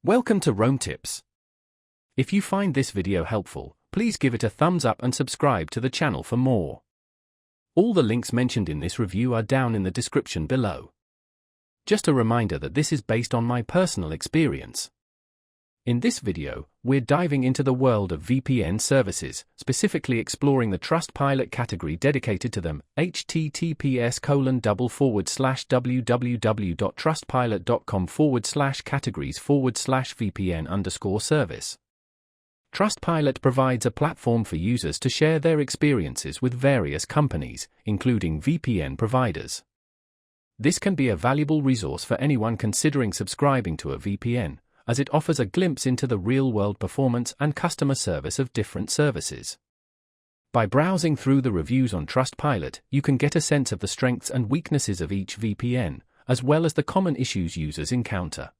Welcome to Rome Tips. If you find this video helpful, please give it a thumbs up and subscribe to the channel for more. All the links mentioned in this review are down in the description below. Just a reminder that this is based on my personal experience. In this video, we're diving into the world of VPN services, specifically exploring the Trustpilot category dedicated to them, https://www.trustpilot.com/categories/VPN_service. Trustpilot provides a platform for users to share their experiences with various companies, including VPN providers. This can be a valuable resource for anyone considering subscribing to a VPN, as it offers a glimpse into the real-world performance and customer service of different services. By browsing through the reviews on Trustpilot, you can get a sense of the strengths and weaknesses of each VPN, as well as the common issues users encounter.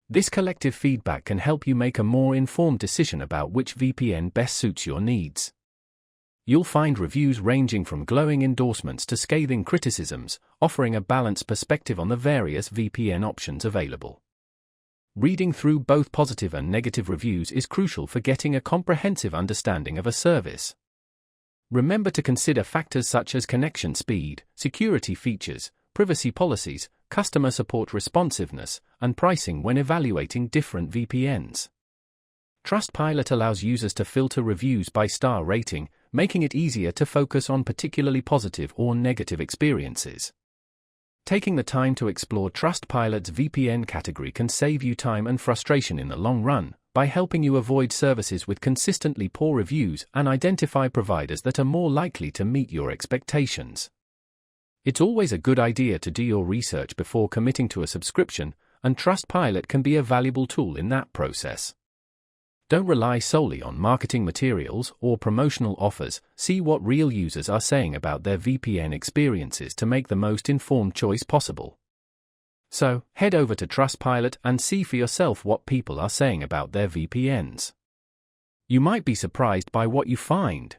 This collective feedback can help you make a more informed decision about which VPN best suits your needs. You'll find reviews ranging from glowing endorsements to scathing criticisms, offering a balanced perspective on the various VPN options available. Reading through both positive and negative reviews is crucial for getting a comprehensive understanding of a service. Remember to consider factors such as connection speed, security features, privacy policies, customer support responsiveness, and pricing when evaluating different VPNs. Trustpilot allows users to filter reviews by star rating, making it easier to focus on particularly positive or negative experiences. Taking the time to explore Trustpilot's VPN category can save you time and frustration in the long run, by helping you avoid services with consistently poor reviews and identify providers that are more likely to meet your expectations. It's always a good idea to do your research before committing to a subscription, and Trustpilot can be a valuable tool in that process. Don't rely solely on marketing materials or promotional offers. See what real users are saying about their VPN experiences to make the most informed choice possible. So, head over to Trustpilot and see for yourself what people are saying about their VPNs. You might be surprised by what you find.